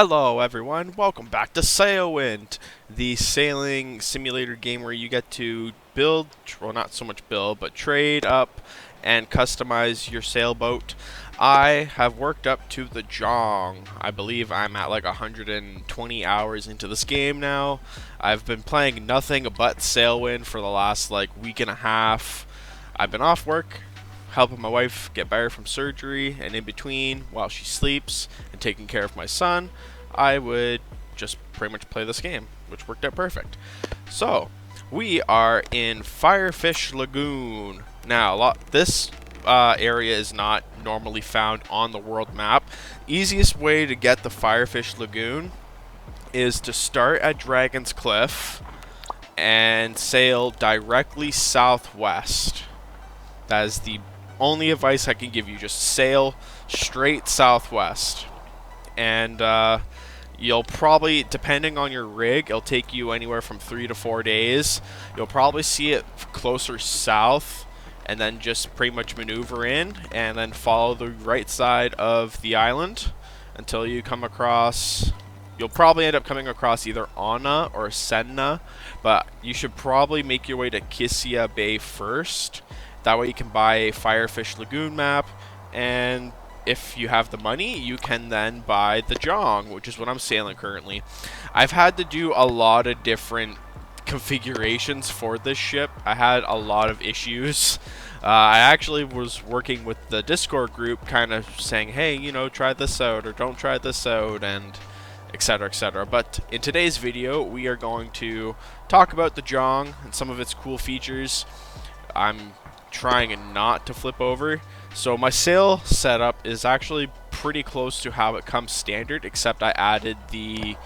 Hello everyone, welcome back to SailWind, the sailing simulator game where you get to build, well not so much build, but trade up and customize your sailboat. I have worked up to the Jong. I believe I'm at like 120 hours into this game now. I've been playing nothing but SailWind for the last like week and a half. I've been off work, helping my wife get better from surgery, and in between, while she sleeps and taking care of my son, I would just pretty much play this game, which worked out perfect. So, we are in Fire Fish Lagoon. Now, this area is not normally found on the world map. Easiest way to get the Fire Fish Lagoon is to start at Dragon's Cliff and sail directly southwest. That is the only advice I can give you. Just sail straight southwest. And you'll probably, depending on your rig, it'll take you anywhere from 3 to 4 days. You'll probably see it closer south, and then just pretty much maneuver in, and then follow the right side of the island until you come across. You'll probably end up coming across either Anna or Senna, but you should probably make your way to Kissia Bay first. That way you can buy a Fire Fish Lagoon map, and if you have the money, you can then buy the Jong, which is what I'm sailing currently. I've had to do a lot of different configurations for this ship. I had a lot of issues. I actually was working with the Discord group, kind of saying, hey, you know, try this out, or don't try this out, and etc, etc. But in today's video, we are going to talk about the Jong and some of its cool features. I'm trying not to flip over. So my sail setup is actually pretty close to how it comes standard, except I added the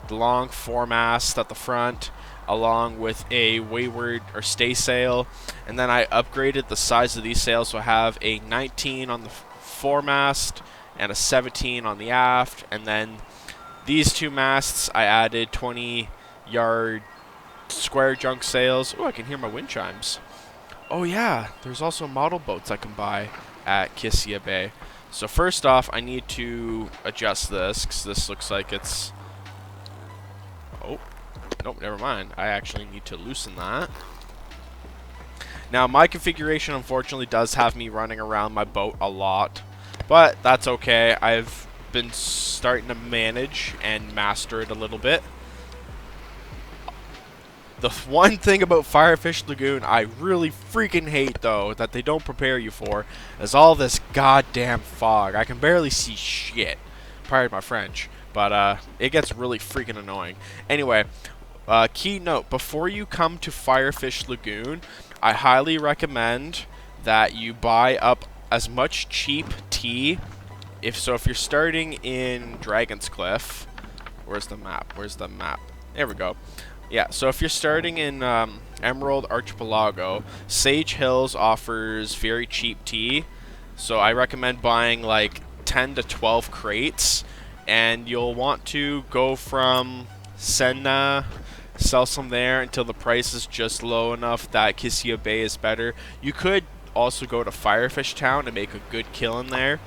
long foremast at the front along with a wayward or stay sail, and then I upgraded the size of these sails, so I have a 19 on the foremast and a 17 on the aft, and then these two masts I added 20-yard square junk sails. Oh, I can hear my wind chimes. Oh yeah, there's also model boats I can buy at Kissia Bay. So first off, I need to adjust this, because this looks like it's... Oh, nope, never mind. I actually need to loosen that. Now, my configuration unfortunately does have me running around my boat a lot, but that's okay. I've been starting to manage and master it a little bit. The one thing about Fire Fish Lagoon I really freaking hate, though, that they don't prepare you for, is all this goddamn fog. I can barely see shit. Pardon my French. But, it gets really freaking annoying. Anyway, key note, before you come to Fire Fish Lagoon, I highly recommend that you buy up as much cheap tea. If you're starting in Dragon's Cliff... Where's the map? Where's the map? There we go. Yeah, so if you're starting in Emerald Archipelago, Sage Hills offers very cheap tea. So I recommend buying like 10 to 12 crates. And you'll want to go from Senna, sell some there until the price is just low enough that Kissia Bay is better. You could also go to Firefish Town and make a good kill in there.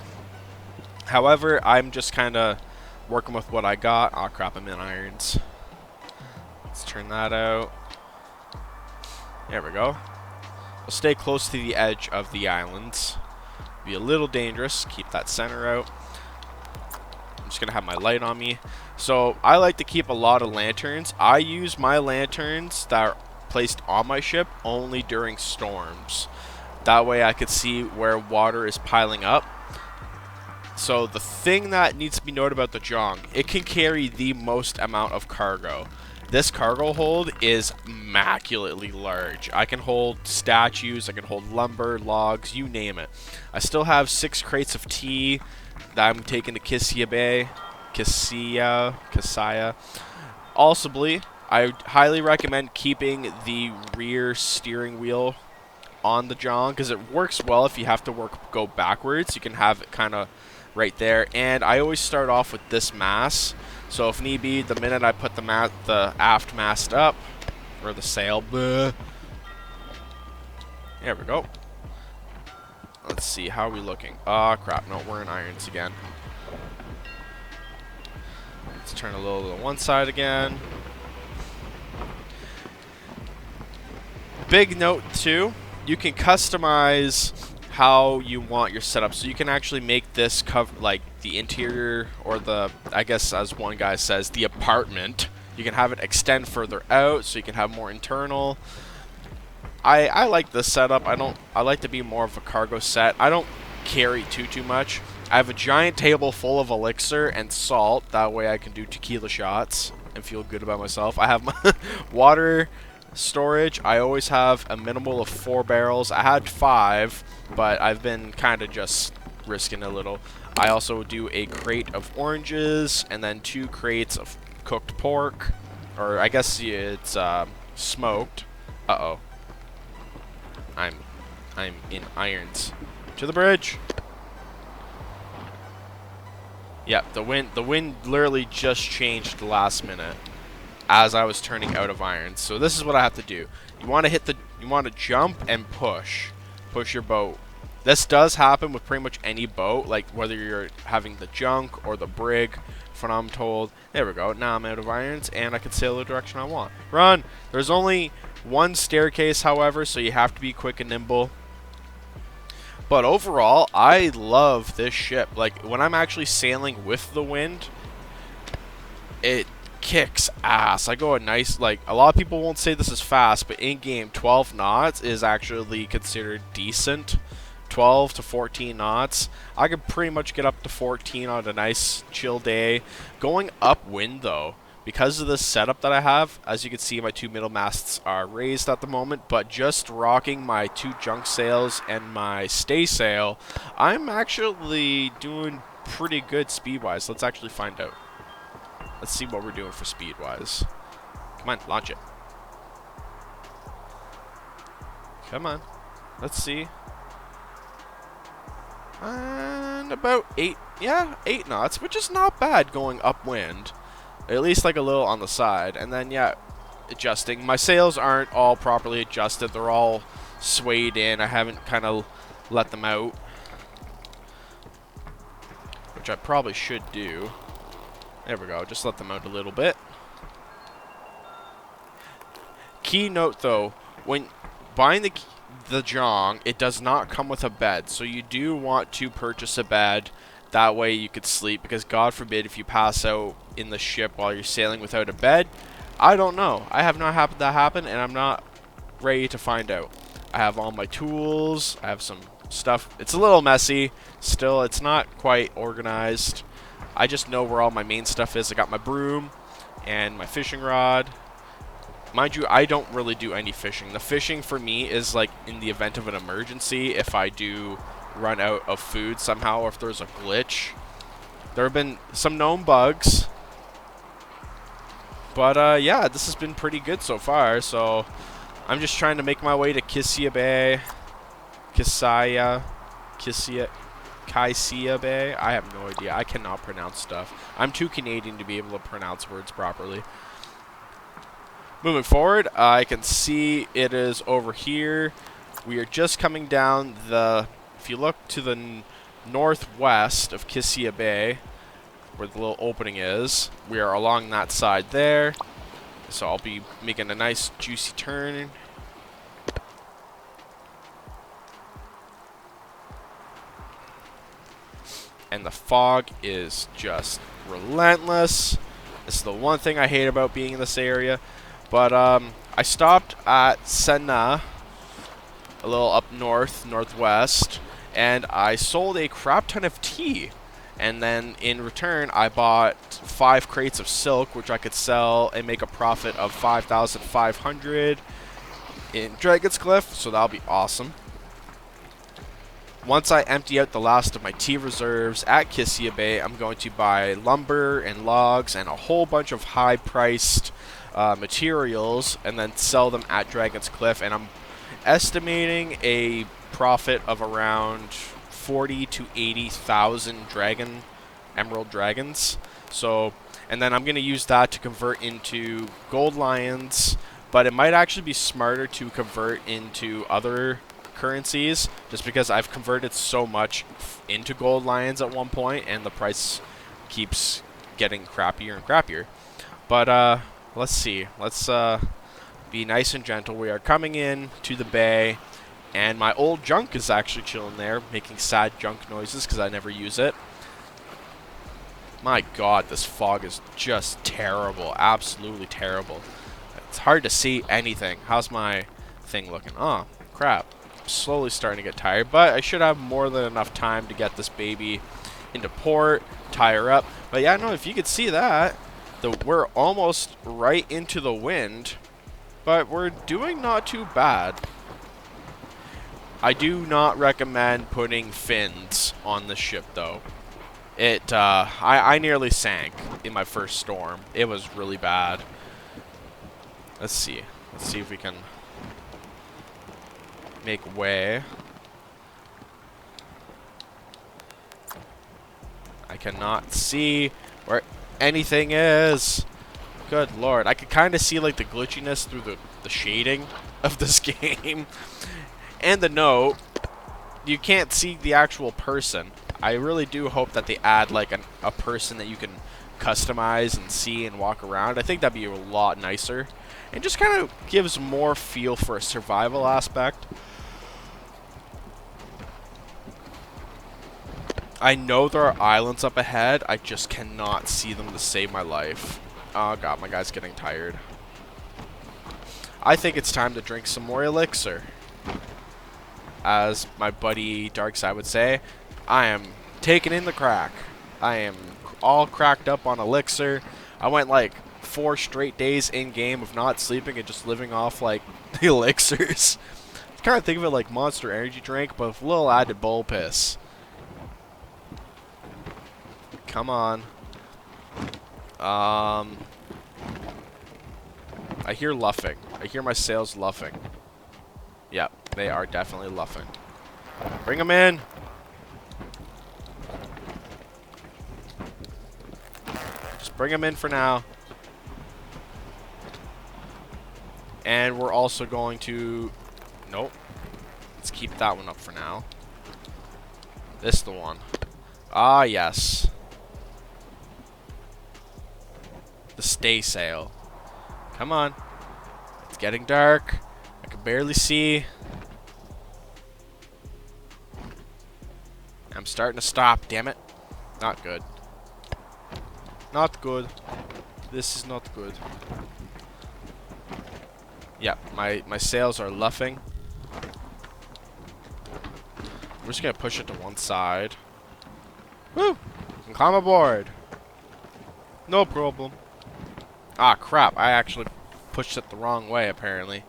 However, I'm just kind of working with what I got. Aw, crap, I'm in irons. Let's turn that out. There we go. We'll stay close to the edge of the islands. Be a little dangerous. Keep that center out. I'm just going to have my light on me. So, I like to keep a lot of lanterns. I use my lanterns that are placed on my ship only during storms. That way I could see where water is piling up. So, the thing that needs to be noted about the Jong, it can carry the most amount of cargo. This cargo hold is immaculately large. I can hold statues, I can hold lumber, logs, you name it. I still have 6 crates of tea that I'm taking to Kissia Bay. Kissia. Also, I highly recommend keeping the rear steering wheel on the Jong, because it works well if you have to go backwards. You can have it kind of right there. And I always start off with this mast. So if need be, the minute I put the aft mast up, or the sail, bleh. There we go. Let's see, how are we looking? Ah, crap, no, we're in irons again. Let's turn a little to one side again. Big note too, you can customize how you want your setup, so you can actually make this cover like the interior, or the, I guess as one guy says, the apartment. You can have it extend further out so you can have more internal. I like this setup. I like to be more of a cargo set. I don't carry too much. I have a giant table full of elixir and salt, that way I can do tequila shots and feel good about myself. I have my water storage. I always have a minimal of 4 barrels. I had 5, but I've been kind of just risking a little. I also do a crate of oranges and then 2 crates of cooked pork, or I guess it's smoked. Uh-oh. I'm in irons. To the bridge. Yeah, the wind literally just changed the last minute as I was turning out of irons. So this is what I have to do. You want to jump and push your boat. This does happen with pretty much any boat, like whether you're having the junk or the brig, from what I'm told. There we go. Now I'm out of irons and I can sail the direction I want. Run! There's only one staircase, however, so you have to be quick and nimble. But overall, I love this ship. Like, when I'm actually sailing with the wind, it kicks ass. I go a nice, like, a lot of people won't say this is fast, but in-game 12 knots is actually considered decent. 12 to 14 knots. I could pretty much get up to 14 on a nice chill day. Going upwind, though, because of this setup that I have, as you can see, my 2 middle masts are raised at the moment, but just rocking my 2 junk sails and my stay sail, I'm actually doing pretty good speed-wise. Let's actually find out. Let's see what we're doing for speed-wise. Come on, launch it. Come on. Let's see. And about 8 knots, which is not bad going upwind. At least like a little on the side. And then, yeah, adjusting. My sails aren't all properly adjusted. They're all swayed in. I haven't kind of let them out, which I probably should do. There we go. Just let them out a little bit. Key note, though, when buying the Jong, it does not come with a bed. So you do want to purchase a bed. That way you could sleep, because God forbid if you pass out in the ship while you're sailing without a bed. I don't know. I have not had that happen, and I'm not ready to find out. I have all my tools. I have some stuff. It's a little messy. Still, it's not quite organized. I just know where all my main stuff is. I got my broom and my fishing rod. Mind you, I don't really do any fishing. The fishing for me is like in the event of an emergency, if I do run out of food somehow, or if there's a glitch. There have been some known bugs, but yeah, this has been pretty good so far. So I'm just trying to make my way to Kissia Bay, Kissia Bay. I have no idea. I cannot pronounce stuff. I'm too Canadian to be able to pronounce words properly. Moving forward, I can see it is over here. We are just coming down the, if you look to the northwest of Kissia Bay, where the little opening is, we are along that side there. So I'll be making a nice juicy turn. And the fog is just relentless. This is the one thing I hate about being in this area. But I stopped at Senna, a little up northwest, and I sold a crap ton of tea. And then in return, I bought 5 crates of silk, which I could sell and make a profit of 5,500 in Dragon's Cliff. So that'll be awesome. Once I empty out the last of my tea reserves at Kissia Bay, I'm going to buy lumber and logs and a whole bunch of high-priced materials, and then sell them at Dragon's Cliff. And I'm estimating a profit of around 40 to 80,000 emerald dragons. So, and then I'm going to use that to convert into gold lions, but it might actually be smarter to convert into other currencies, just because I've converted so much into gold lions at one point and the price keeps getting crappier and crappier. But let's see. Let's be nice and gentle. We are coming in to the bay, and my old junk is actually chilling there, making sad junk noises because I never use it. My god, this fog is just terrible. Absolutely terrible. It's hard to see anything. How's my thing looking? Oh, crap. I'm slowly starting to get tired, but I should have more than enough time to get this baby into port, tie her up. But yeah, no, if you could see that, we're almost right into the wind, but we're doing not too bad. I do not recommend putting fins on the ship, though. I nearly sank in my first storm. It was really bad. Let's see. Let's see if we can make way. I cannot see where anything is. Good lord. I could kind of see like the glitchiness through the shading of this game. And the note, you can't see the actual person. I really do hope that they add like a person that you can customize and see and walk around. I think that'd be a lot nicer. And just kind of gives more feel for a survival aspect. I know there are islands up ahead. I just cannot see them to save my life. Oh god, my guy's getting tired. I think it's time to drink some more elixir. As my buddy Darkside would say, I am taking in the crack. I am all cracked up on elixir. I went like 4 straight days in game of not sleeping and just living off like the elixirs. Kind of think of it like Monster Energy drink, but with a little added bull piss. Come on. I hear luffing. I hear my sails luffing. Yep, they are definitely luffing. Bring them in. Just bring them in for now. And we're also going to... Nope. Let's keep that one up for now. This is the one. Ah, yes. The stay sail. Come on. It's getting dark. I can barely see. I'm starting to stop, damn it. Not good. Not good. This is not good. Yep, my sails are luffing. I'm just gonna push it to one side. Woo! You can climb aboard. No problem. Ah, crap. I actually pushed it the wrong way, apparently.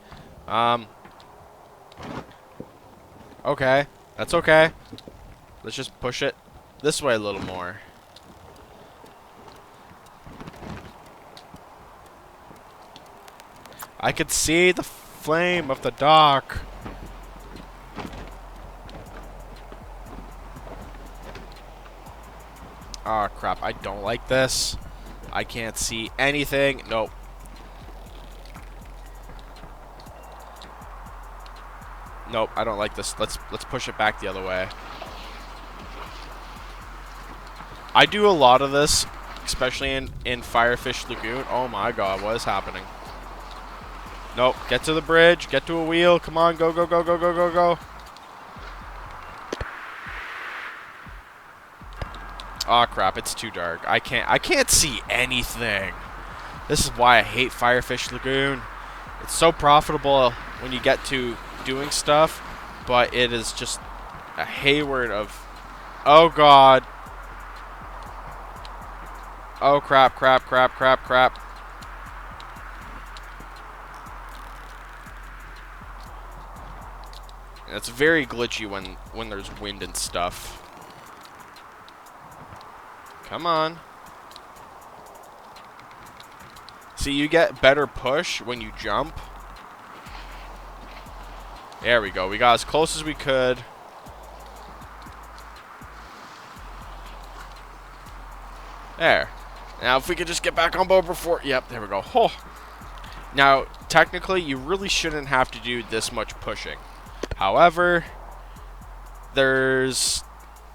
Okay. That's okay. Let's just push it this way a little more. I could see the flame of the dock. Ah, crap. I don't like this. I can't see anything. Nope. Nope, I don't like this. Let's push it back the other way. I do a lot of this, especially in Fire Fish Lagoon. Oh my god, what is happening? Nope, get to the bridge, get to a wheel. Come on, go, go, go, go, go, go, go. Aw, crap, it's too dark. I can't see anything. This is why I hate Fire Fish Lagoon. It's so profitable when you get to doing stuff, but it is just a hayward of... Oh, God. Oh, crap, crap, crap, crap, crap. It's very glitchy when there's wind and stuff. Come on. See, you get better push when you jump. There we go. We got as close as we could. There. Now, if we could just get back on board before... Yep, there we go. Oh. Now, technically, you really shouldn't have to do this much pushing. However, there's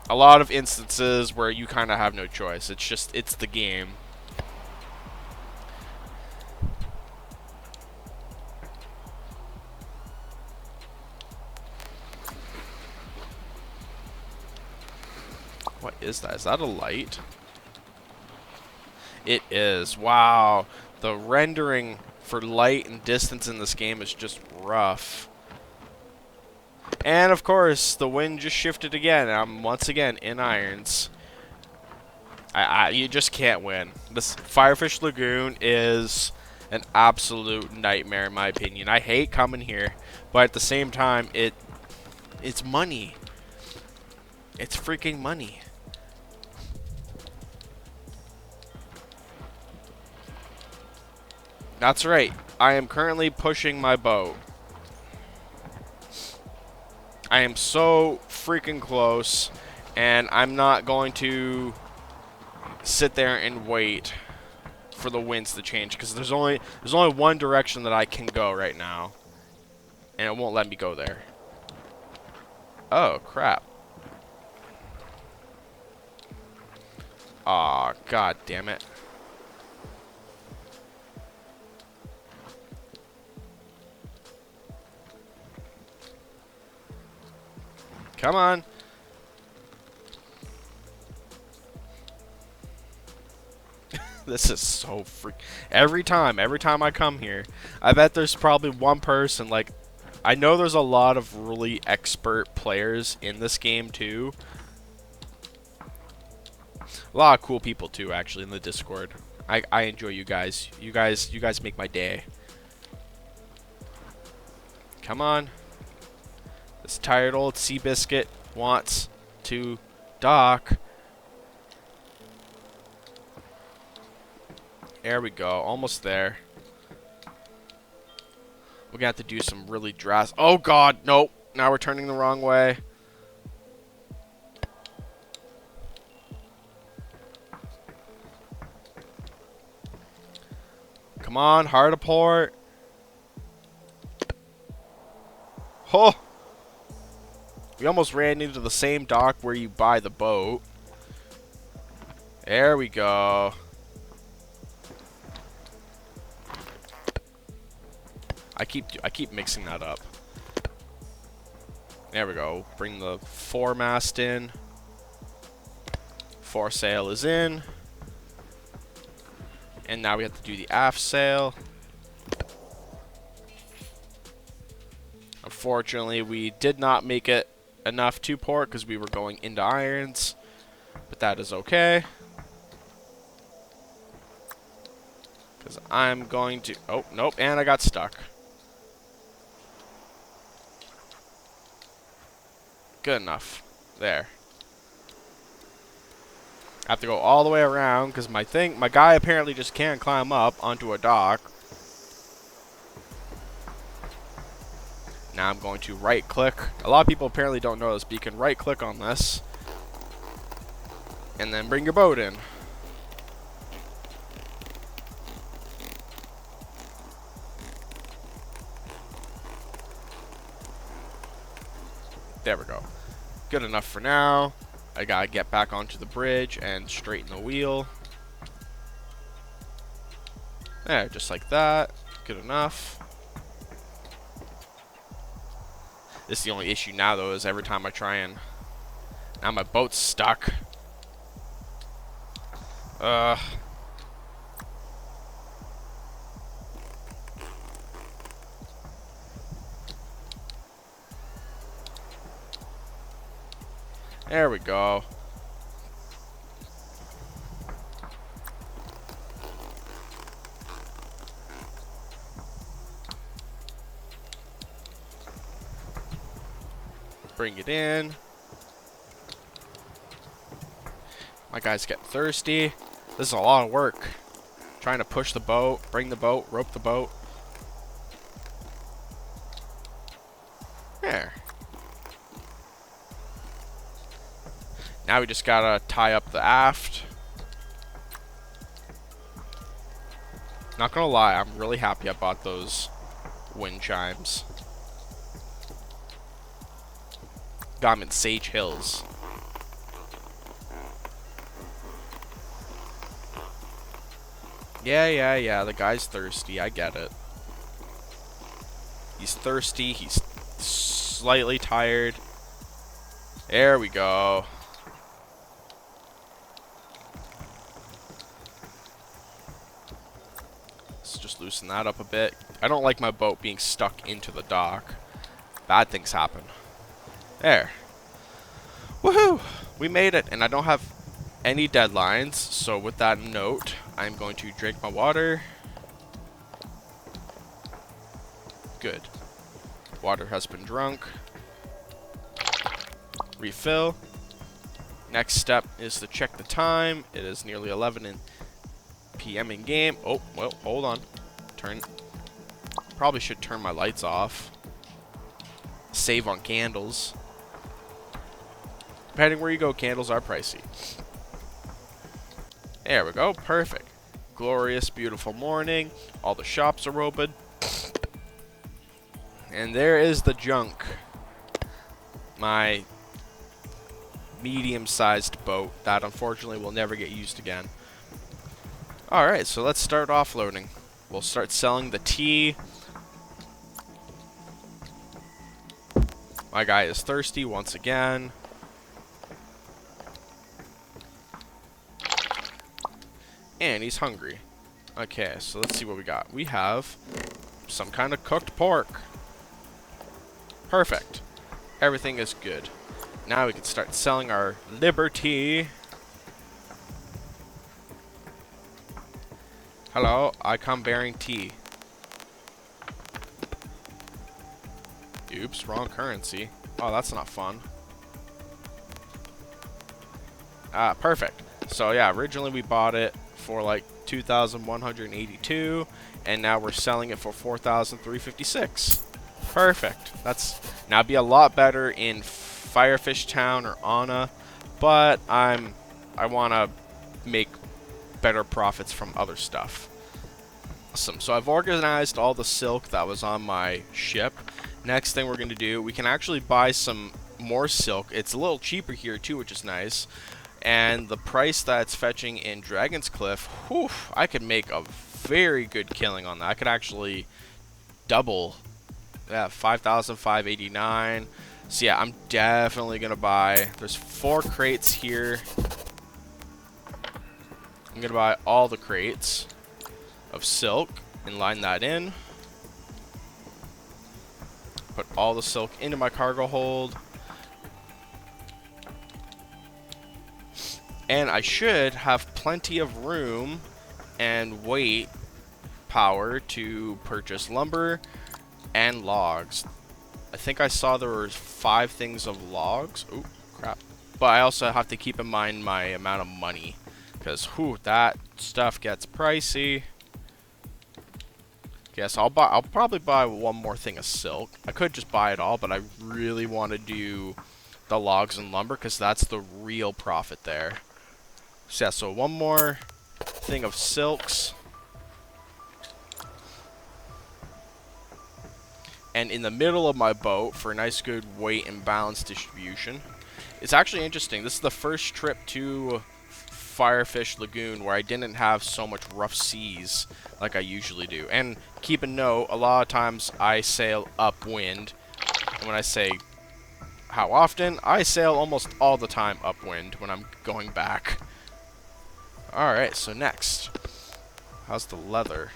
a lot of instances where you kind of have no choice. It's the game. is that? Is that a light? It is. Wow. The rendering for light and distance in this game is just rough. And of course, the wind just shifted again. I'm once again in irons. You just can't win. This Firefish Lagoon is an absolute nightmare in my opinion. I hate coming here, but at the same time, it's money. It's freaking money. That's right. I am currently pushing my boat. I am so freaking close, and I'm not going to sit there and wait for the winds to change, because there's only one direction that I can go right now, and it won't let me go there. Oh crap. Aw, god damn it. Come on. This is so freak. Every time I come here, I bet there's probably one person, like, I know there's a lot of really expert players in this game too. A lot of cool people too, actually, in the Discord. I enjoy you guys. You guys make my day. Come on. This tired old Seabiscuit wants to dock. There we go. Almost there. We're gonna have to do some really drastic. Oh god, nope. Now we're turning the wrong way. Come on, hard to port. Oh! We almost ran into the same dock where you buy the boat. There we go. I keep mixing that up. There we go. Bring the foremast in. Foresail is in. And now we have to do the aft sail. Unfortunately, we did not make it enough to port because we were going into irons. But that is okay. Because I'm going to... Oh, nope. And I got stuck. Good enough. There. I have to go all the way around because my guy apparently just can't climb up onto a dock. Now I'm going to right click. A lot of people apparently don't know this, but you can right click on this and then bring your boat in. There we go. Good enough for now. I gotta get back onto the bridge and straighten the wheel. There, just like that. Good enough. This is the only issue now, though, is every time I try and... Now my boat's stuck. There we go. Bring it in. My guy's getting thirsty. This is a lot of work. Trying to push the boat, bring the boat, rope the boat. There. Now we just gotta tie up the aft. Not gonna lie, I'm really happy I bought those wind chimes. Got them in Sage Hills. Yeah, the guy's thirsty, I get it. He's thirsty, he's slightly tired. There we go. Let's just loosen that up a bit. I don't like my boat being stuck into the dock. Bad things happen. There. Woohoo! We made it, and I don't have any deadlines, so with that note, I'm going to drink my water. Good. Water has been drunk. Refill. Next step is to check the time. It is nearly 11 p.m. in game. Oh, well, hold on. Probably should turn my lights off. Save on candles. Depending where you go, candles are pricey. There we go. Perfect. Glorious, beautiful morning. All the shops are open. And there is the junk. My medium-sized boat that unfortunately will never get used again. Alright, so let's start offloading. We'll start selling the tea. My guy is thirsty once again. And he's hungry. Okay, so let's see what we got. We have some kind of cooked pork. Perfect. Everything is good. Now we can start selling our liberty. Hello, I come bearing tea. Oops, wrong currency. Oh, that's not fun. Perfect. So yeah, originally we bought it for like 2,182, and now we're selling it for 4,356. Perfect. That's now be a lot better in Firefish Town or Anna, but I want to make better profits from other stuff. Awesome. So I've organized all the silk that was on my ship. Next thing we're going to do, we can actually buy some more silk. It's a little cheaper here too, which is nice. And the price that's fetching in Dragon's Cliff, whew, I could make a very good killing on that. I could actually double. Yeah, 5,589. So yeah, I'm definitely going to buy. There's 4 crates here. I'm going to buy all the crates of silk and line that in. Put all the silk into my cargo hold. And I should have plenty of room and weight power to purchase lumber and logs. I think I saw there were 5 things of logs. Ooh, crap. But I also have to keep in mind my amount of money, because whew, that stuff gets pricey. Yes, I'll probably buy one more thing of silk. I could just buy it all, but I really want to do the logs and lumber because that's the real profit there. So yeah, so one more thing of silks. And in the middle of my boat for a nice good weight and balance distribution. It's actually interesting. This is the first trip to Fire Fish Lagoon where I didn't have so much rough seas like I usually do. And keep a note, a lot of times I sail upwind. And when I say how often, I sail almost all the time upwind when I'm going back. Alright, so next. How's the leather?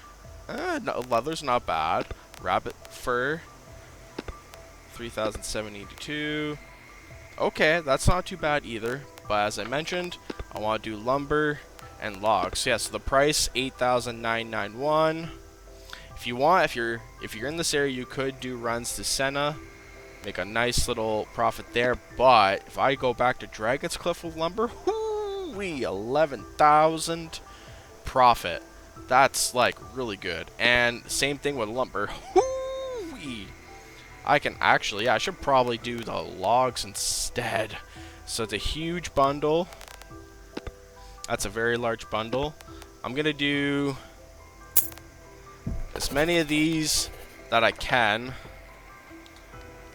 No, leather's not bad. Rabbit fur. 3,782. Okay, that's not too bad either. But as I mentioned, I want to do lumber and logs. So yeah, so the price 8,991. If you want, if you're in this area, you could do runs to Senna, make a nice little profit there. But if I go back to Dragon's Cliff with lumber, whoo-wee, 11,000 profit. That's like really good. And same thing with lumber. Whoo-wee. I can actually, yeah, I should probably do the logs instead. So it's a huge bundle. That's a very large bundle. I'm gonna do as many of these that I can.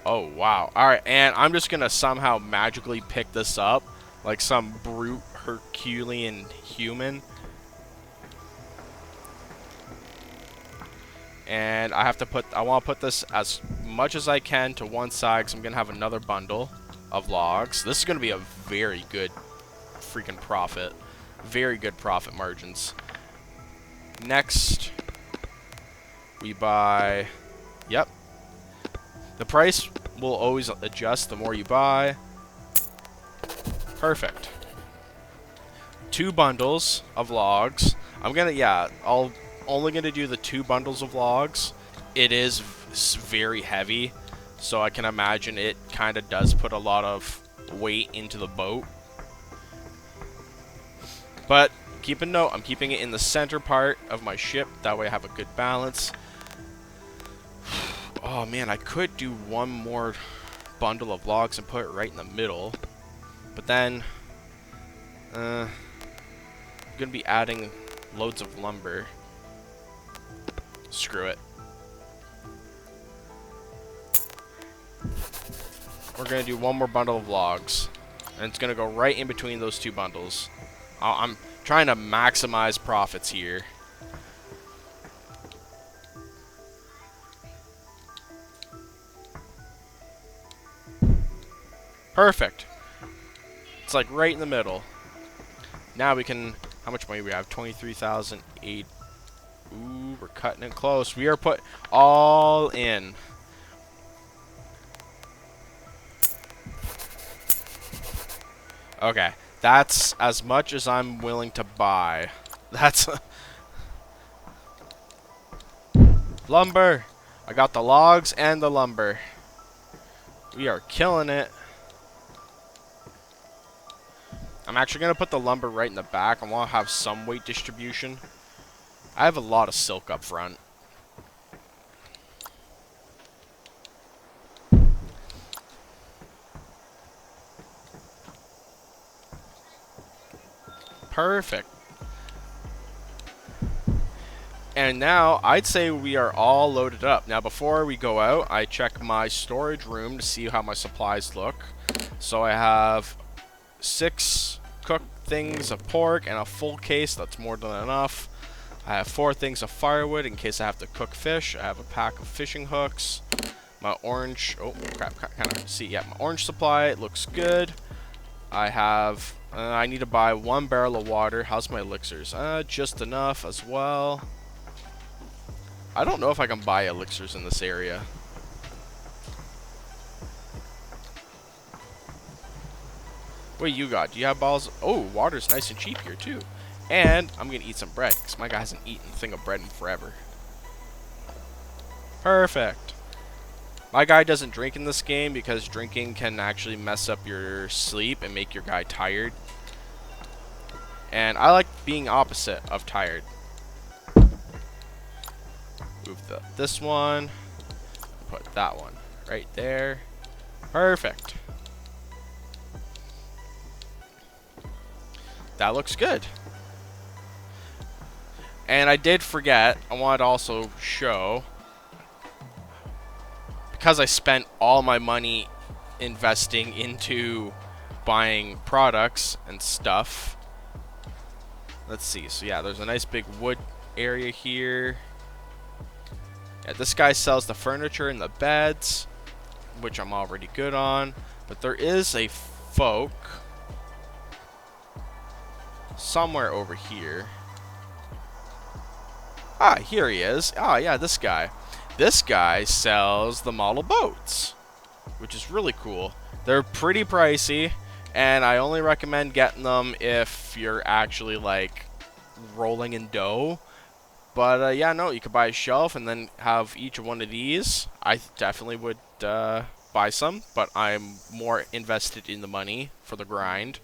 Oh wow. Alright, and I'm just gonna somehow magically pick this up like some brute Herculean human. And I want to put this as much as I can to one side because I'm going to have another bundle of logs. This is going to be a very good freaking profit. Very good profit margins. Next, We buy... Yep. The price will always adjust the more you buy. Perfect. 2 bundles of logs. I'm gonna, yeah, I'll only gonna do the 2 bundles of logs. It is very heavy, so I can imagine it kind of does put a lot of weight into the boat. But keep a note, I'm keeping it in the center part of my ship. That way I have a good balance. Oh man, I could do 1 more bundle of logs and put it right in the middle. But then, I'm going to be adding loads of lumber. Screw it. We're going to do 1 more bundle of logs. And it's going to go right in between those 2 bundles. I'm trying to maximize profits here. Perfect. It's like right in the middle. Now we can... How much money we have? 23,008. Ooh, we're cutting it close. We are put all in. Okay. That's as much as I'm willing to buy. That's... lumber! I got the logs and the lumber. We are killing it. I'm actually going to put the lumber right in the back. I want to have some weight distribution. I have a lot of silk up front. Perfect. And now, I'd say we are all loaded up. Now, before we go out, I check my storage room to see how my supplies look. So I have 6 cooked things of pork and a full case. That's more than enough. I have 4 things of firewood in case I have to cook fish. I have a pack of fishing hooks. My orange... Oh, crap. Kind of see. Yeah, my orange supply looks good. I have... I need to buy 1 barrel of water. How's my elixirs? Just enough as well. I don't know if I can buy elixirs in this area. What do you got? Do you have balls? Oh, water's nice and cheap here, too. And I'm going to eat some bread, because my guy hasn't eaten a thing of bread in forever. Perfect. My guy doesn't drink in this game, because drinking can actually mess up your sleep and make your guy tired. And I like being opposite of tired. Move this one. Put that one right there. Perfect. That looks good. And I did forget, I wanted to also show, because I spent all my money investing into buying products and stuff. Let's see. So yeah, there's a nice big wood area here. Yeah, this guy sells the furniture and the beds, which I'm already good on. But there is a folk somewhere over here. Ah, here he is. Ah, yeah, this guy. This guy sells the model boats, which is really cool. They're pretty pricey, and I only recommend getting them if you're actually, like, rolling in dough. But, yeah, no, you could buy a shelf and then have each one of these. I definitely would buy some, but I'm more invested in the money for the grind.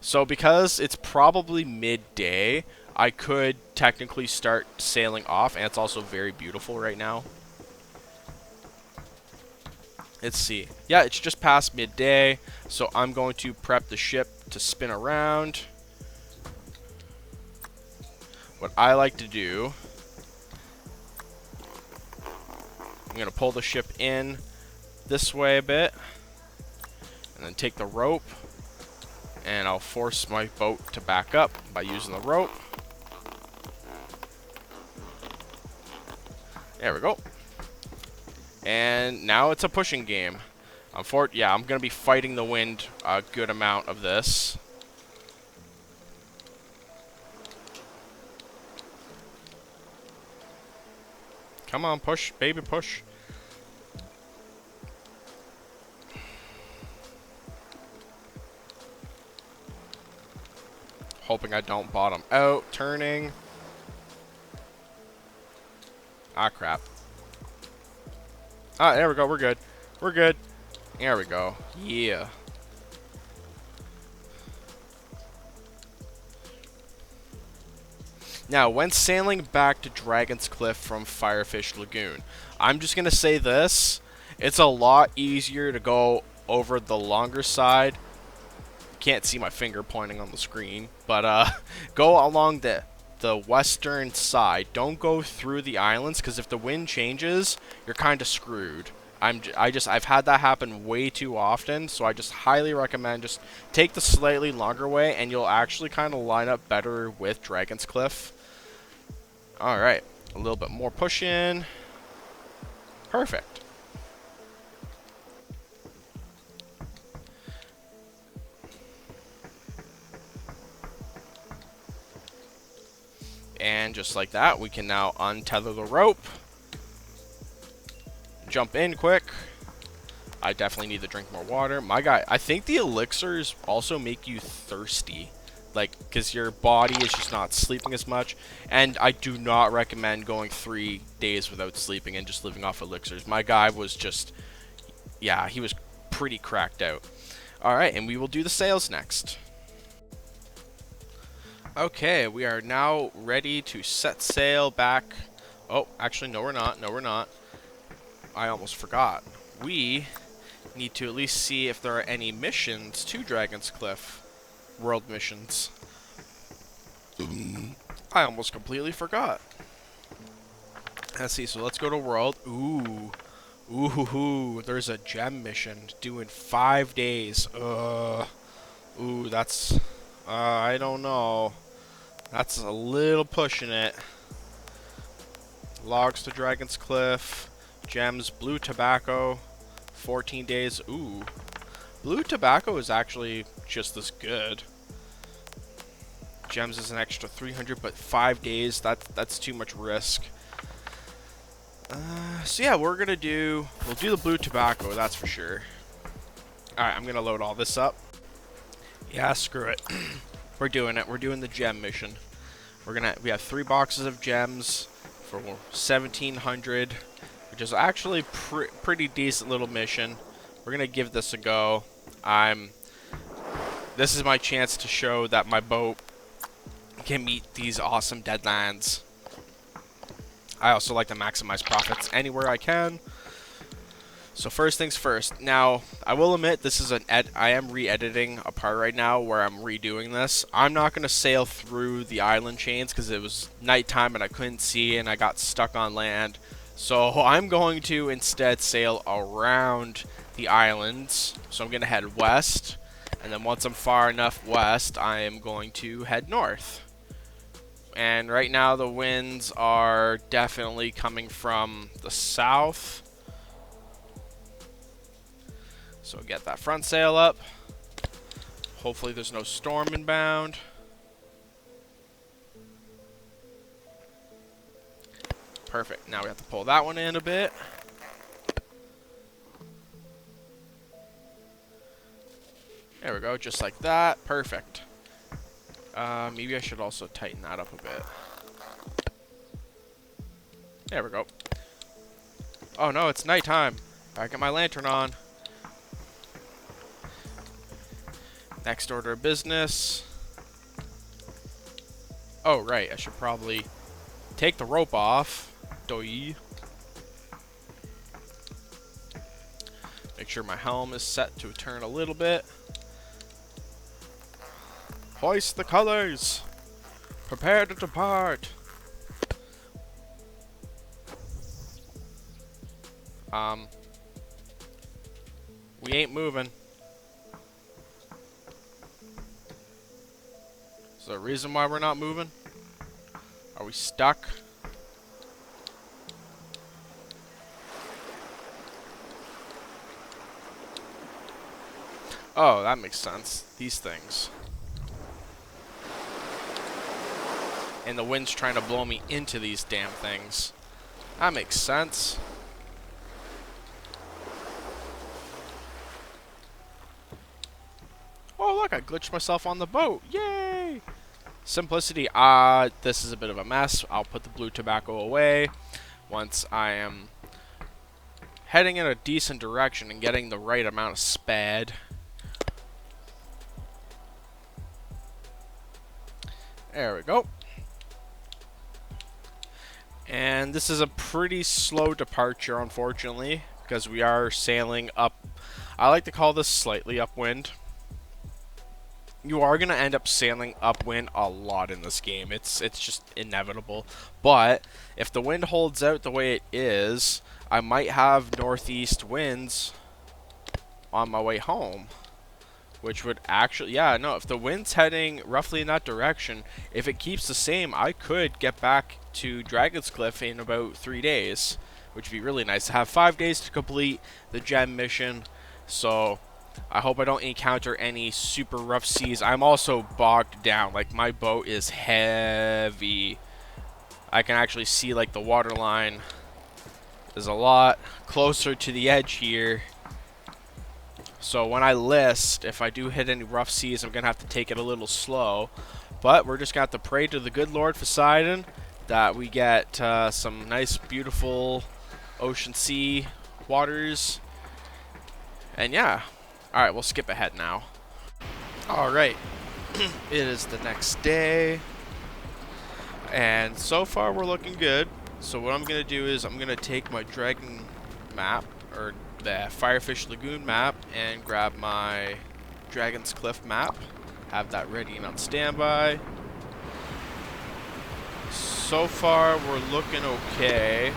So because it's probably midday, I could technically start sailing off, and it's also very beautiful right now. Let's see. Yeah, it's just past midday, so I'm going to prep the ship to spin around. What I like to do, I'm going to pull the ship in this way a bit, and then take the rope. And I'll force my boat to back up by using the rope. There we go. And now it's a pushing game. Yeah, I'm going to be fighting the wind a good amount of this. Come on, push, baby, push. Hoping I don't bottom out. Turning. Ah, crap. Ah, there we go. We're good. We're good. There we go. Yeah. Now, when sailing back to Dragon's Cliff from Firefish Lagoon, I'm just going to say this. It's a lot easier to go over the longer side. Can't see my finger pointing on the screen, but go along the western side. Don't go through the islands, because if the wind changes, you're kind of screwed. I've had that happen way too often, so I just highly recommend just take the slightly longer way, and you'll actually kind of line up better with Dragon's Cliff. Alright, a little bit more push in. Perfect. And just like that, we can now untether the rope. Jump in quick. I definitely need to drink more water. My guy, I think the elixirs also make you thirsty. Like, because your body is just not sleeping as much. And I do not recommend going 3 days without sleeping and just living off elixirs. My guy was just, yeah, he was pretty cracked out. Alright, and we will do the sails next. Okay, we are now ready to set sail back. Oh, actually, no we're not. No, we're not. I almost forgot. We need to at least see if there are any missions to Dragon's Cliff. World missions. I almost completely forgot. Let's see, so let's go to world. Ooh. Ooh, there's a gem mission due in 5 days. Ooh, that's... I don't know. That's a little pushing it. Logs to Dragon's Cliff. Gems, blue tobacco. 14 days. Ooh. Blue tobacco is actually just as good. Gems is an extra 300, but 5 days, that's too much risk. So yeah, we'll do the blue tobacco, that's for sure. Alright, I'm gonna load all this up. Yeah, screw it. We're doing it. We're doing the gem mission. We have 3 boxes of gems for 1,700, which is actually pretty decent little mission. We're gonna give this a go. This is my chance to show that my boat can meet these awesome deadlands. I also like to maximize profits anywhere I can. So first things first. Now, I will admit this is I am re-editing a part right now where I'm redoing this. I'm not going to sail through the island chains because it was nighttime and I couldn't see and I got stuck on land. So I'm going to instead sail around the islands. So I'm going to head west, and then once I'm far enough west, I am going to head north. And right now the winds are definitely coming from the south. So get that front sail up. Hopefully there's no storm inbound. Perfect. Now we have to pull that one in a bit. There we go, just like that. Perfect. Maybe I should also tighten that up a bit. There we go. Oh no, it's nighttime. I got my lantern on. Next order of business. Oh, right. I should probably take the rope off. Doi. Make sure my helm is set to turn a little bit. Hoist the colors. Prepare to depart. We ain't moving. Is there a reason why we're not moving? Are we stuck? Oh, that makes sense. These things. And the wind's trying to blow me into these damn things. That makes sense. Oh, look, I glitched myself on the boat. Yay! Simplicity. This is a bit of a mess. I'll put the blue tobacco away once I am heading in a decent direction and getting the right amount of sped. There we go. And this is a pretty slow departure, unfortunately, because we are sailing up. I like to call this slightly upwind. You are going to end up sailing upwind a lot in this game. It's just inevitable. But if the wind holds out the way it is, I might have northeast winds on my way home. Which would actually, yeah, no, if the wind's heading roughly in that direction, if it keeps the same, I could get back to Dragon's Cliff in about 3 days. Which would be really nice to have 5 days to complete the gem mission. So I hope I don't encounter any super rough seas. I'm also bogged down. Like, my boat is heavy. I can actually see, like, the water line is a lot closer to the edge here. So when I list, if I do hit any rough seas, I'm going to have to take it a little slow. But we're just going to have to pray to the good Lord Poseidon that we get some nice, beautiful ocean sea waters. And yeah. Alright, we'll skip ahead now. Alright. It is the next day. And so far we're looking good. So what I'm going to do is I'm going to take my dragon map, or the Fire Fish Lagoon map, and grab my Dragon's Cliff map. Have that ready and on standby. So far we're looking okay.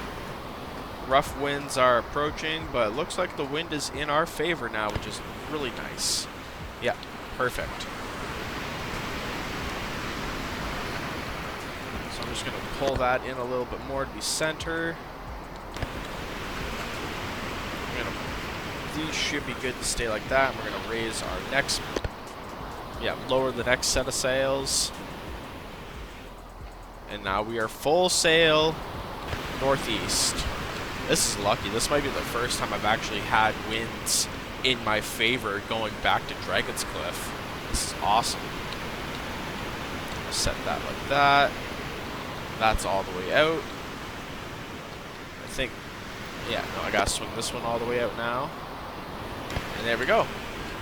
Rough winds are approaching, but it looks like the wind is in our favor now, which is really nice. Yeah, perfect. So I'm just going to pull that in a little bit more to be center. These should be good to stay like that. We're going to raise our next, lower the next set of sails. And now we are full sail northeast. This is lucky. This might be the first time I've actually had winds in my favor going back to Dragon's Cliff. This is awesome. I'll set that like that. That's all the way out. I think, yeah, no, I gotta swing this one all the way out now. And there we go.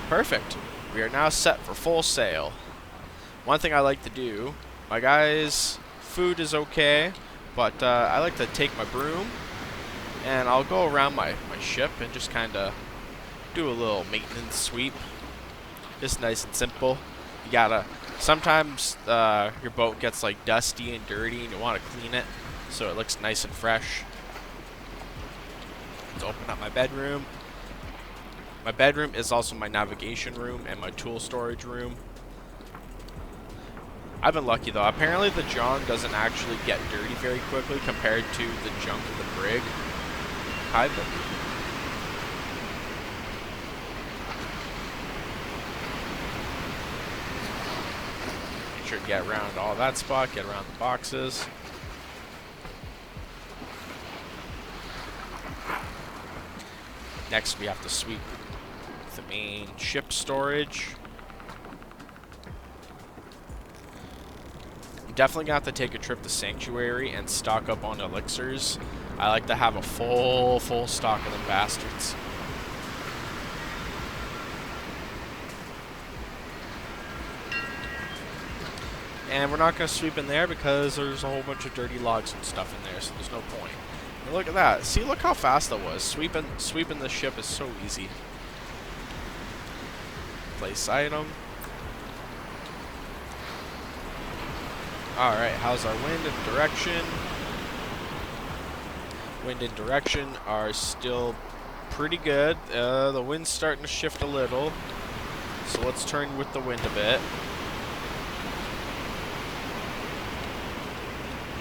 Perfect. We are now set for full sail. One thing I like to do, my guys' food is okay, but I like to take my broom and I'll go around my ship and just kind of do a little maintenance sweep. Just nice and simple. You gotta, sometimes your boat gets like dusty and dirty and you want to clean it so it looks nice and fresh. Let's open up my bedroom. My bedroom is also my navigation room and my tool storage room. I've been lucky though. Apparently the Jong doesn't actually get dirty very quickly compared to the junk in the brig. Hi, but make sure to get around all that spot, get around the boxes. Next we have to sweep the main ship storage. I'm definitely gonna have to take a trip to Sanctuary and stock up on elixirs. I like to have a full stock of them bastards. And we're not gonna sweep in there because there's a whole bunch of dirty logs and stuff in there, so there's no point. And look at that. See, look how fast that was. Sweeping the ship is so easy. Place item. Alright, how's our wind and direction? Wind and direction are still pretty good. The wind's starting to shift a little. So let's turn with the wind a bit.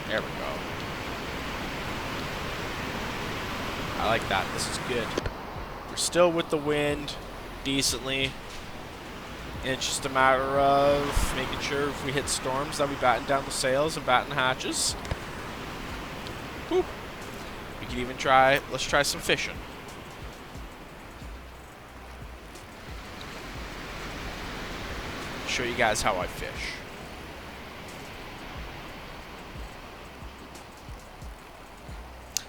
There we go. I like that. This is good. We're still with the wind decently. And it's just a matter of making sure if we hit storms that we batten down the sails and batten hatches. Whoop. could even try, let's try some fishing. Show you guys how I fish.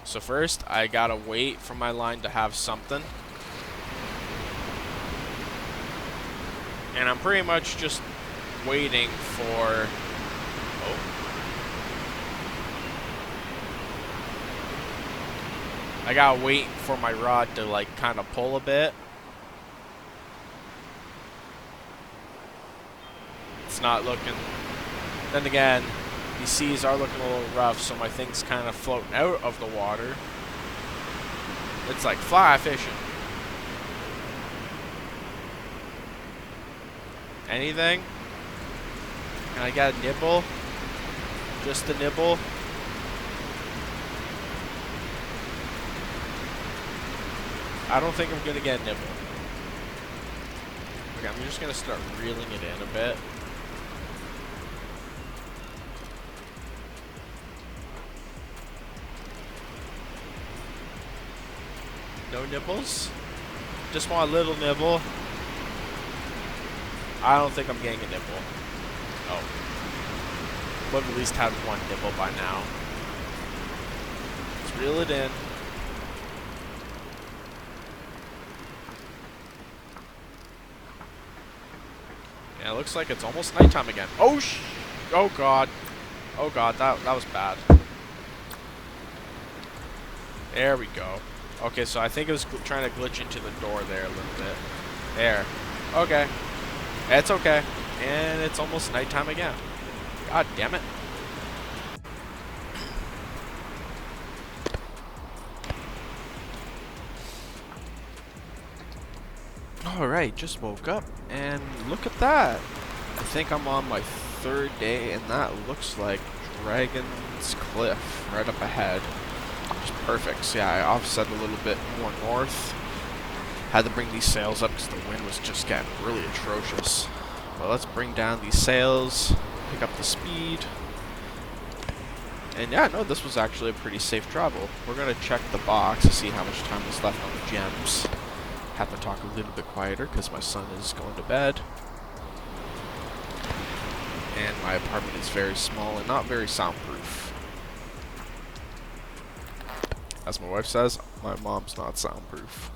So first, I gotta wait for my line to have something. And I'm pretty much just waiting for... Oh. I gotta wait for my rod to, like, kind of pull a bit. It's not looking... Then again, these seas are looking a little rough, so my thing's kind of floating out of the water. It's like fly fishing. Anything? And I got a nibble. Just a nibble. I don't think I'm gonna get a nibble. Okay, I'm just gonna start reeling it in a bit. No nibbles? Just want a little nibble. I don't think I'm getting a nibble. Oh. Would have at least had one nibble by now. Let's reel it in. Yeah, it looks like it's almost nighttime again. Oh oh god. Oh god, that was bad. There we go. Okay, so I think it was trying to glitch into the door there a little bit. There. Okay. It's okay. And it's almost nighttime again. God damn it. Alright, just woke up. And look at that. I think I'm on my third day, and that looks like Dragon's Cliff right up ahead. Just perfect. So yeah, I offset a little bit more north. Had to bring these sails up because the wind was just getting really atrocious. But let's bring down these sails, pick up the speed. And yeah, no, this was actually a pretty safe travel. We're going to check the box to see how much time is left on the gems. Have to talk a little bit quieter because my son is going to bed. And my apartment is very small and not very soundproof. As my wife says, my mom's not soundproof.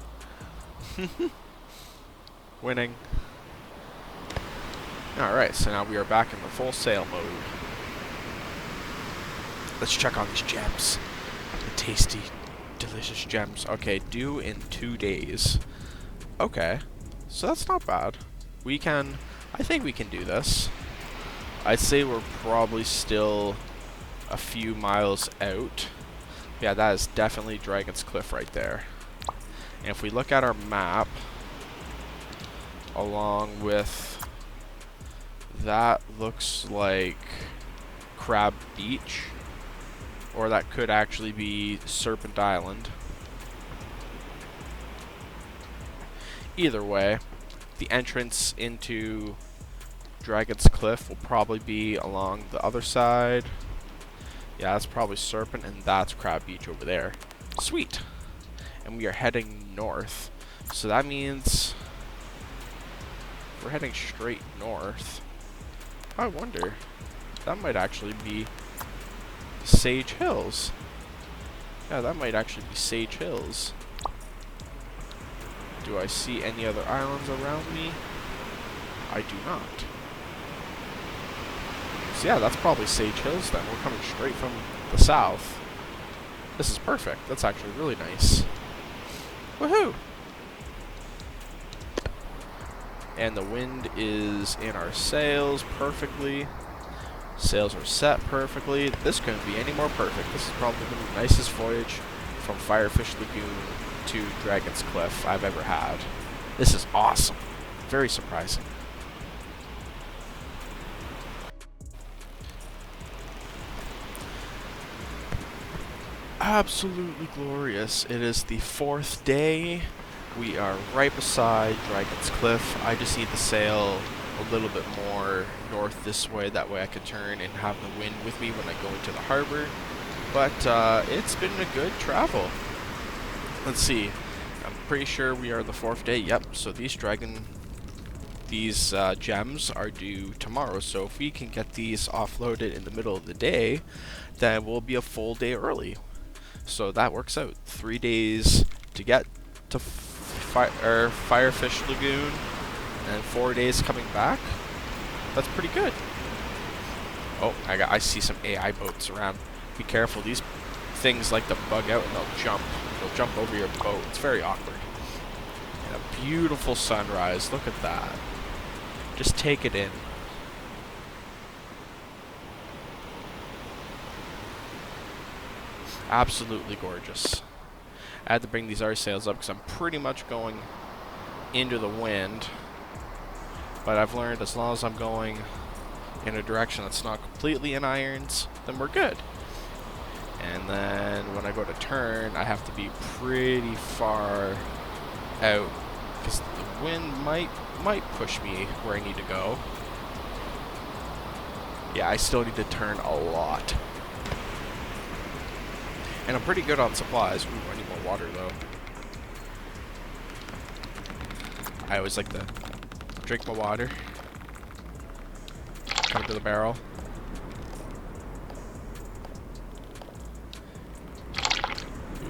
Winning. Alright, so now we are back in the full sail mode. Let's check on these gems. The tasty, delicious gems. Okay, due in 2 days. Okay, so that's not bad. We can, I think we can do this. I'd say we're probably still a few miles out. Yeah, that is definitely Dragon's Cliff right there. And if we look at our map, along with, that looks like Crab Beach, or that could actually be Serpent Island. Either way, the entrance into Dragon's Cliff will probably be along the other side. Yeah, that's probably Serpent, and that's Crab Beach over there. Sweet. And we are heading north. So that means we're heading straight north. I wonder. That might actually be Sage Hills. Yeah, that might actually be Sage Hills. Do I see any other islands around me? I do not. So yeah, that's probably Sage Hills then. We're coming straight from the south. This is perfect. That's actually really nice. Woohoo! And the wind is in our sails perfectly. Sails are set perfectly. This couldn't be any more perfect. This is probably the nicest voyage from Firefish Lagoon to Dragon's Cliff I've ever had. This is awesome. Very surprising. Absolutely glorious. It is the 4th day. We are right beside Dragon's Cliff. I just need to sail a little bit more north this way. That way I can turn and have the wind with me when I go into the harbor. But it's been a good travel. Let's see. I'm pretty sure we are the 4th day. Yep. So these gems are due tomorrow. So if we can get these offloaded in the middle of the day, then we'll be a full day early. So that works out. 3 days to get to Fire Fish Lagoon, and 4 days coming back. That's pretty good. Oh, I see some AI boats around. Be careful. These things like to bug out and they'll jump. They'll jump over your boat. It's very awkward. And a beautiful sunrise. Look at that. Just take it in. Absolutely gorgeous. I had to bring these R sails up because I'm pretty much going into the wind. But I've learned as long as I'm going in a direction that's not completely in irons, then we're good. And then when I go to turn, I have to be pretty far out because the wind might push me where I need to go. Yeah, I still need to turn a lot. And I'm pretty good on supplies. Ooh, I need more water though. I always like to drink my water. Come to the barrel.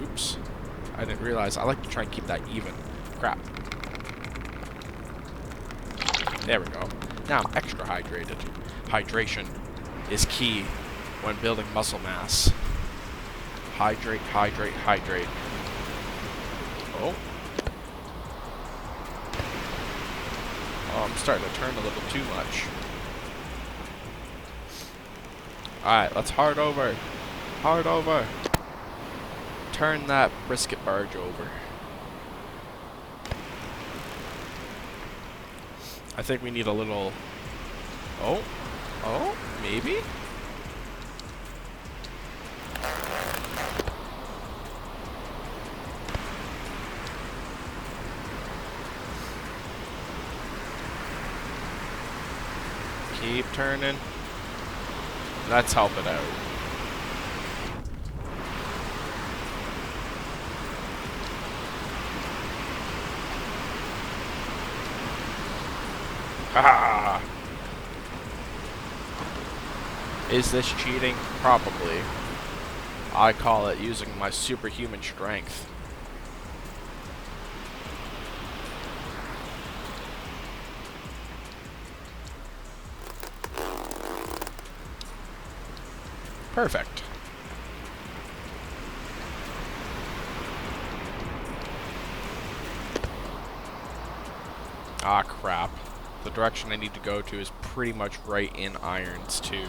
Oops. I didn't realize. I like to try and keep that even. Crap. There we go. Now I'm extra hydrated. Hydration is key when building muscle mass. Hydrate, hydrate, hydrate. Oh. Oh, I'm starting to turn a little too much. Alright, let's hard over. Hard over. Turn that brisket barge over. I think we need a little... Oh. Oh, maybe? Keep turning. Let's help it out. Haha! Is this cheating? Probably. I call it using my superhuman strength. Perfect. Ah, crap. The direction I need to go to is pretty much right in irons, too.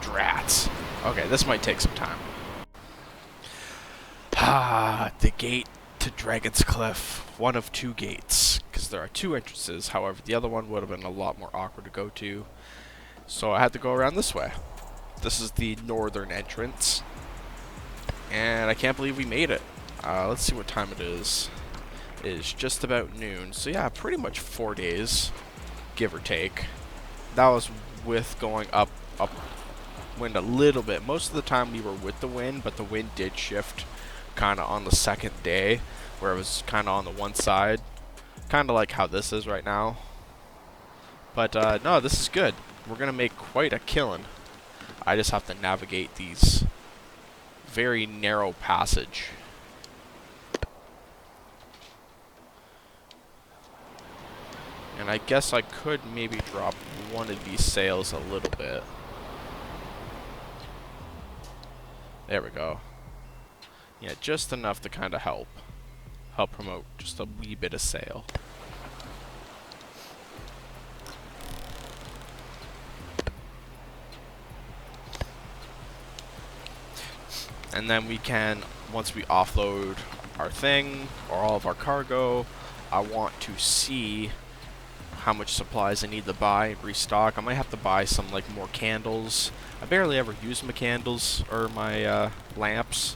Drats. Okay, this might take some time. Ah, the gate to Dragon's Cliff. One of 2 gates. Because there are 2 entrances. However, the other one would have been a lot more awkward to go to. So I had to go around this way. This is the northern entrance. And I can't believe we made it. Let's see what time it is. It is just about noon. So yeah, pretty much 4 days, give or take. That was with going upwind a little bit. Most of the time we were with the wind, but the wind did shift kind of on the 2nd day, where it was kind of on the one side. Kind of like how this is right now. But no, this is good. We're going to make quite a killing. I just have to navigate these very narrow passage. And I guess I could maybe drop one of these sails a little bit. There we go. Yeah, just enough to kind of help promote just a wee bit of sail. And then we can, once we offload our thing, or all of our cargo, I want to see how much supplies I need to buy, restock. I might have to buy some, like, more candles. I barely ever use my candles, or my, lamps.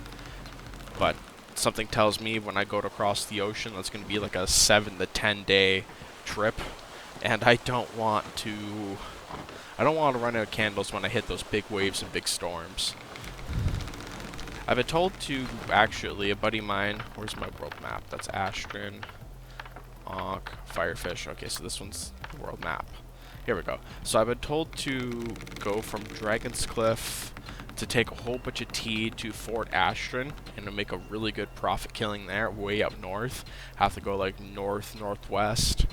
But something tells me when I go to cross the ocean, that's going to be like a 7 to 10 day trip. And I don't want to run out of candles when I hit those big waves and big storms. I've been told to, actually, a buddy of mine, where's my world map? That's Ashton, Firefish. Okay, so this one's the world map. Here we go. So I've been told to go from Dragon's Cliff to take a whole bunch of tea to Fort Ashton and to make a really good profit killing there, way up north. Have to go like northwest.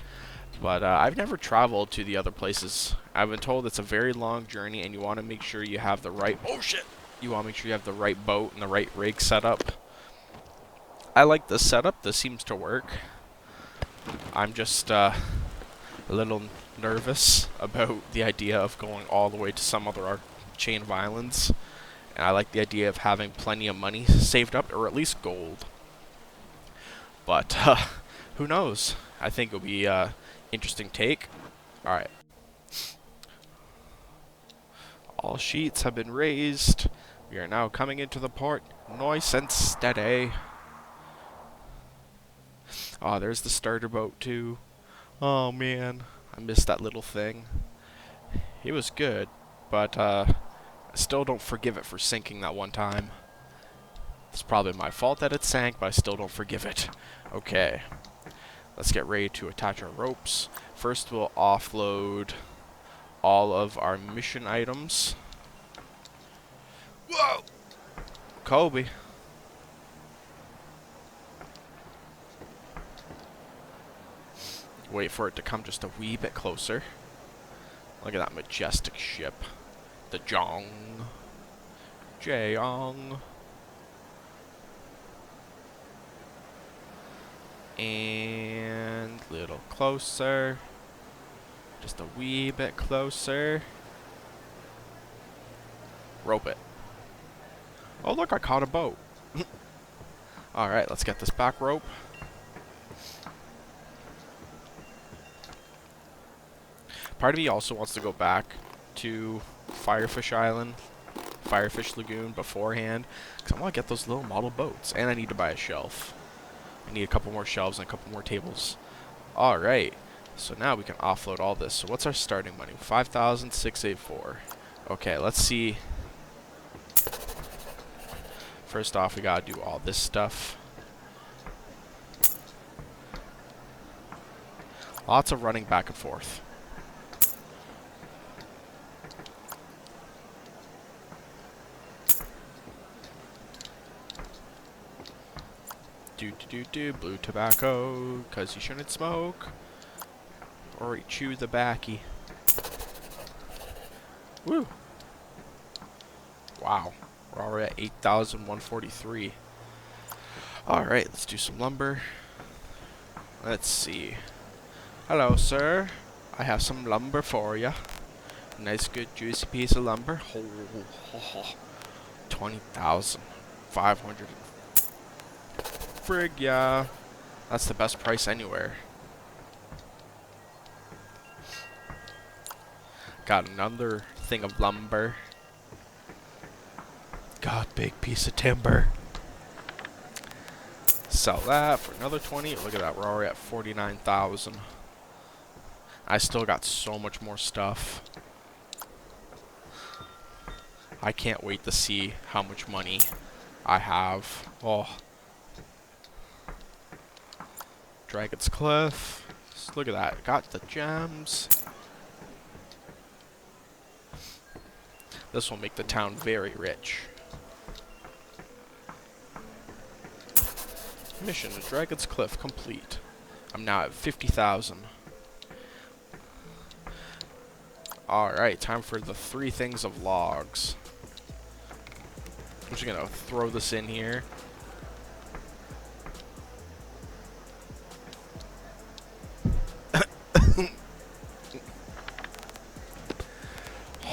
But I've never traveled to the other places. I've been told it's a very long journey and you want to make sure you have the right... Oh shit! You want to make sure you have the right boat and the right rig setup. I like this setup. This seems to work. I'm just a little nervous about the idea of going all the way to some other chain of islands. And I like the idea of having plenty of money saved up, or at least gold. But who knows? I think it'll be interesting take. Alright. All sheets have been raised. We are now coming into the port. Nice and steady. Oh, there's the starter boat too. Oh man, I missed that little thing. It was good, but I still don't forgive it for sinking that one time. It's probably my fault that it sank, but I still don't forgive it. Okay. Let's get ready to attach our ropes. First, we'll offload all of our mission items. Whoa! Kobe. Wait for it to come just a wee bit closer. Look at that majestic ship. The Jong. Jong. And a little closer. Just a wee bit closer. Rope it. Oh look, I caught a boat. Alright, let's get this back rope. Part of me also wants to go back to Firefish Island, Firefish Lagoon beforehand, because I want to get those little model boats, and I need to buy a shelf. I need a couple more shelves and a couple more tables. Alright, so now we can offload all this. So what's our starting money? 5,684. Okay, let's see. First off, we gotta do all this stuff. Lots of running back and forth. Blue tobacco, cause you shouldn't smoke, or you chew the backy. Woo! Wow, we're already at 8,143. Alright, let's do some lumber. Let's see. Hello, sir. I have some lumber for you. Nice, good, juicy piece of lumber. 20,500. Frig, yeah. That's the best price anywhere. Got another thing of lumber. God, big piece of timber. Sell that for another 20. Look at that, we're already at 49,000. I still got so much more stuff. I can't wait to see how much money I have. Oh. Dragon's Cliff. Just look at that. Got the gems. This will make the town very rich. Mission to Dragon's Cliff complete. I'm now at 50,000. Alright, time for the 3 things of logs. I'm just gonna throw this in here.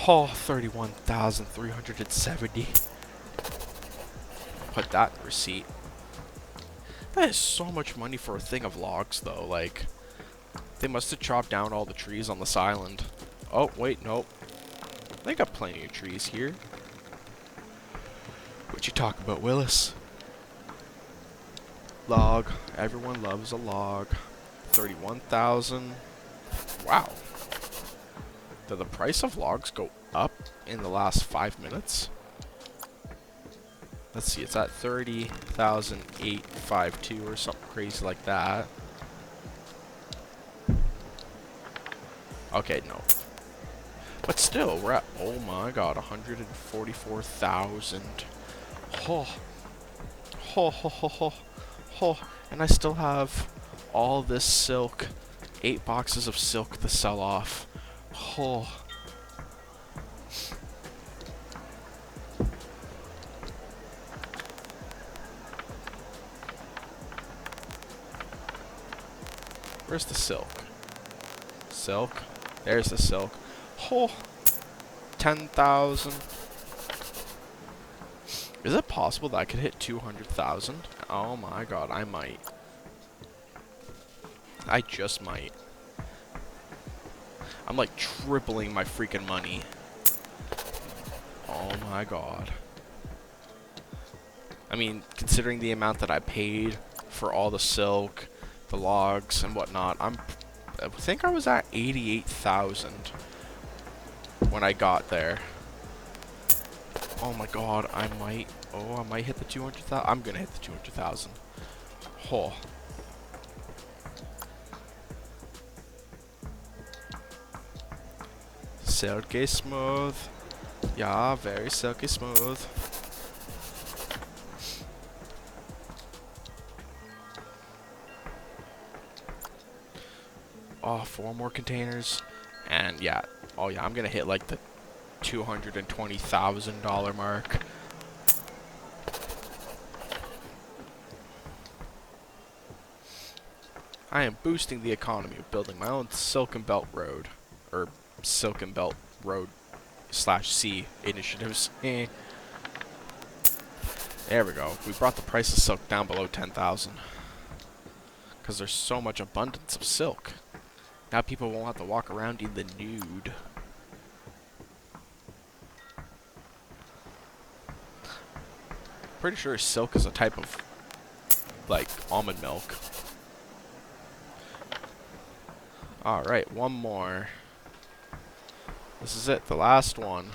Oh, 31,370. Put that in receipt. That is so much money for a thing of logs, though. Like, they must have chopped down all the trees on this island. Oh, wait, nope. They got plenty of trees here. What you talking about, Willis? Log. Everyone loves a log. 31,000. Wow. Did the price of logs go up in the last 5 minutes? Let's see, it's at 30,852 or something crazy like that. Okay, no. But still, we're at, oh my god, 144,000. Oh. Ho ho ho ho ho. And I still have all this silk. 8 boxes of silk to sell off. Oh. Where's the silk? Silk. There's the silk. Oh. 10,000. Is it possible that I could hit 200,000? Oh my god, I might. I just might. I'm like tripling my freaking money. Oh my god. I mean, considering the amount that I paid for all the silk, the logs, and whatnot, I think I was at 88,000 when I got there. Oh my god, I might hit the 200,000. I'm gonna hit the 200,000. Oh. Silky smooth. Yeah, very silky smooth. Oh, 4 more containers. And yeah, oh yeah, I'm gonna hit like the $220,000 mark. I am boosting the economy of building my own Silken Belt Road, or Silken Belt Road /C initiatives. There we go. We brought the price of silk down below 10,000 because there's so much abundance of silk. Now people won't have to walk around in the nude. Pretty sure silk is a type of, like, almond milk. Alright, one more. This is it, the last one.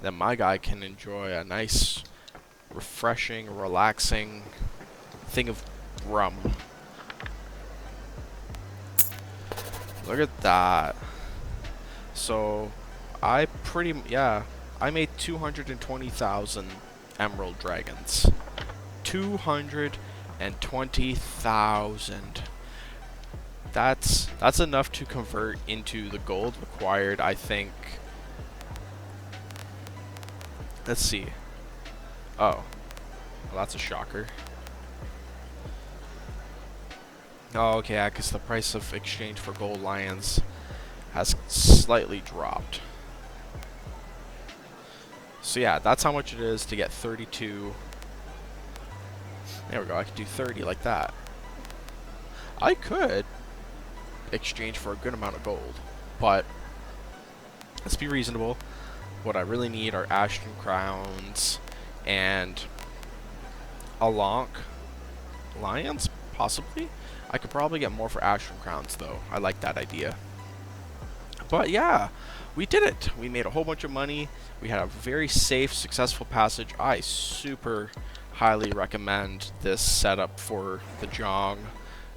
Then my guy can enjoy a nice, refreshing, relaxing thing of rum. Look at that. So, I made 220,000 emerald dragons. 220,000. That's enough to convert into the gold required, I think. Let's see. Oh. Well, that's a shocker. Oh, okay, yeah, because the price of exchange for gold lions has slightly dropped. So yeah, that's how much it is to get 32. There we go, I could do 30 like that. I could exchange for a good amount of gold, but let's be reasonable. What I really need are Ashton crowns and a lonk. Lions, possibly? I could probably get more for Ashton crowns, though. I like that idea. But yeah, we did it. We made a whole bunch of money. We had a very safe, successful passage. I super highly recommend this setup for the Jong.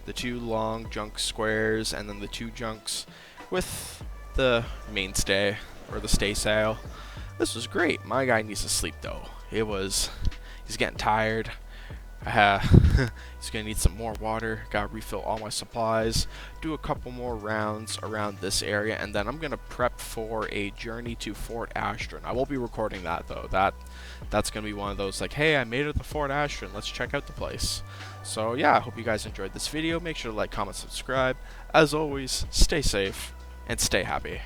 The 2 long junk squares, and then the 2 junks with the mainstay, or the stay sail. This was great. My guy needs to sleep, though. He's getting tired. He's gonna need some more water. Gotta refill all my supplies, do a couple more rounds around this area, and then I'm gonna prep for a journey to Fort Ashton. I won't be recording that though. That's gonna be one of those like, hey, I made it to Fort Ashton, let's check out the place. So yeah, I hope you guys enjoyed this video. Make sure to like, comment, subscribe. As always, stay safe and stay happy.